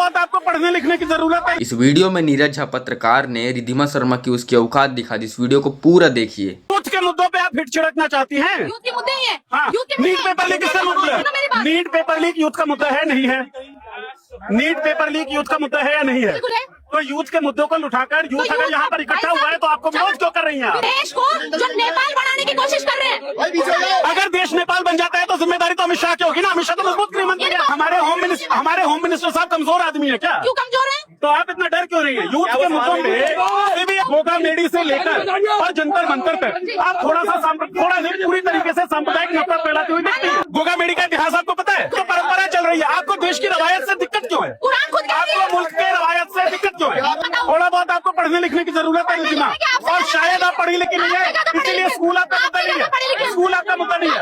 बहुत आपको पढ़ने लिखने की जरूरत है। इस वीडियो में नीरज झा पत्रकार ने रिद्धिमा शर्मा की उसकी औकात दिखा दी। इस वीडियो को पूरा देखिए। यूथ के मुद्दों पे आप हिट छिड़कना चाहती हैं? यूथ के मुद्दे ही है। हाँ, नीट पेपर लीक किसका मुद्दा है? नीट पेपर लीक यूथ का मुद्दा है नहीं है? नीट पेपर लीक यूथ का मुद्दा है या नहीं है? तो यूथ के मुद्दों को उठाकर यूथ अगर यहाँ पर इकट्ठा हुआ है तो आपको विरोध क्यों कर रही हैं? देश को जो नेपाल बनाने की कोशिश कर रहे हैं। अगर देश नेपाल बन जाता है तो जिम्मेदारी तो अमित शाह की होगी ना। अमित शाह तो मजबूत गृहमंत्री है। हमारे होम मिनिस्टर साहब कमजोर आदमी है क्या? क्यों कमजोर है? तो आप इतना डर क्यों रही है? यूथ के मुद्दों पे भी गोगा मेडी से लेकर और जंतर मंतर तक आप थोड़ा नहीं पूरी तरीके से सांप्रदायिक नफरत फैलाती हुई दिखती है। गोगा मेडी का इतिहास आपको पता है? तो परंपरा चल रही है। आपको देश की रवायत से दिक्कत क्यों है? आपको मुल्क के रवायत से दिक्कत क्यों है? थोड़ा बहुत आपको पढ़ने लिखने की जरूरत है रिद्धिमा, और शायद आप पढ़ी लिखी नहीं है, इसीलिए स्कूल आपका मुद्दा नहीं है। स्कूल आपका मुद्दा नहीं है।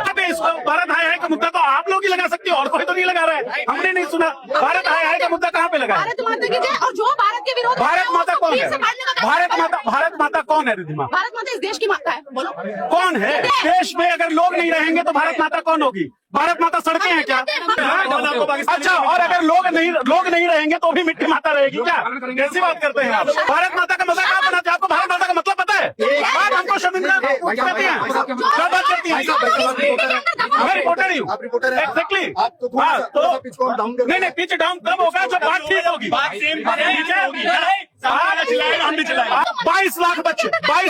भारत हाय हाय का मुद्दा तो आप लोग ही लगा सकते हो, और कोई तो नहीं लगा रहा है। हमने नहीं सुना भारत हाय हाय का मुद्दा कहाँ पे लगा है? भारत माता की जय। और जो भारत के विरोध भारत माता कौन है? भारत माता कौन है रिद्धिमा? भारत माता इस देश की माता है। बोलो कौन है? देश में अगर लोग नहीं रहेंगे तो भारत माता कौन होगी? भारत माता सड़कें हैं क्या? अच्छा, और अगर लोग नहीं रहेंगे तो भी मिट्टी माता रहेगी क्या? कैसी बात करते हैं आप? भारत माता का मजाक आप बनाते हैं। आपको भारत माता का मतलब पता है? आप हमको शर्मिंदा करती हैं। क्या बात करती हैं? मैं रिपोर्टर ही हूँ। एग्जैक्टली। हाँ, तो नहीं पिच डाउन तब होगा जब बात ठीक होगी। 22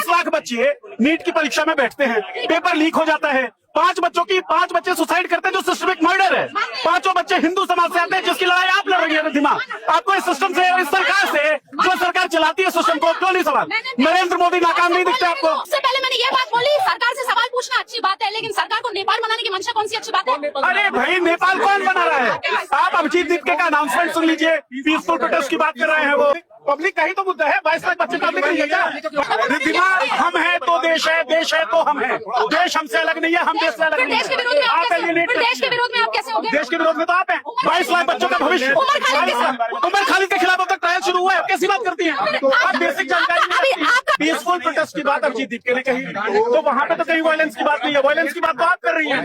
लाख बच्चे नीट की परीक्षा में बैठते हैं, पेपर लीक हो जाता है। 5 बच्चे सुसाइड करते हैं जो सिस्टमिक मर्डर है। 5 बच्चे हिंदू समाज से आते हैं जिसकी लड़ाई आप लड़ रही है रिद्धिमा। आपको इस सिस्टम से, इस सरकार से, जो सरकार चलाती है सिस्टम को, क्यों नहीं सवाल? नरेंद्र मोदी नाकाम नहीं दिखते आपको? उससे पहले मैंने ये बात बोली, सरकार से सवाल पूछना अच्छी बात है, लेकिन सरकार को नेपाल बनाने की मंशा कौन सी अच्छी बात है? अरे भाई, नेपाल कौन बना रहा है? आप अभिजीत दीपके का अनाउंसमेंट सुन लीजिए। पीसफुल प्रोटेस्ट की बात कर रहे हैं वो। पब्लिक का ही तो मुद्दा है। 22 लाख बच्चे पब्लिक नहीं है क्या? रिद्धिमा, हम है तो देश है तो हम है। देश हमसे अलग नहीं है, हम देश से अलग नहीं है। देश के विरोध में आप कैसे हो गए? देश के विरोध में तो आप हैं। 22 लाख बच्चों का भविष्य। उमर खालिद के खिलाफ अब तक ट्रायल शुरू हुआ है। कैसी बात करती हैं आप? बेसिक जानकारी पीसफुल प्रोटेस्ट की बात अभिजीत दीपके ने कही, तो वहाँ पे तो कहीं वायलेंस की बात नहीं है। वायलेंस की बात तो आप कर रही है।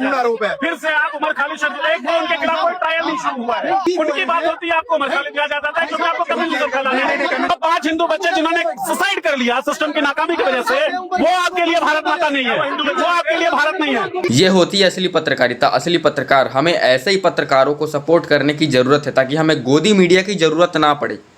फिर से आप उमर खालिद उनके खिलाफ कोई ट्रायल नहीं शुरू हुआ है। उनकी बात होती है, आपको उमर खालिद दिया जाता है क्योंकि आपको कम्युनिज्म फैलाना। 5 हिंदू बच्चे जिन्होंने सुसाइड कर लिया सिस्टम की नाकामी की वजह से, वो आपके लिए भारत माता नहीं है, वो आपके लिए भारत नहीं है। ये होती है असली पत्रकारिता। असली पत्रकार, हमें ऐसे ही पत्रकारों को सपोर्ट करने की जरूरत है ताकि हमें गोदी मीडिया की जरूरत ना पड़े।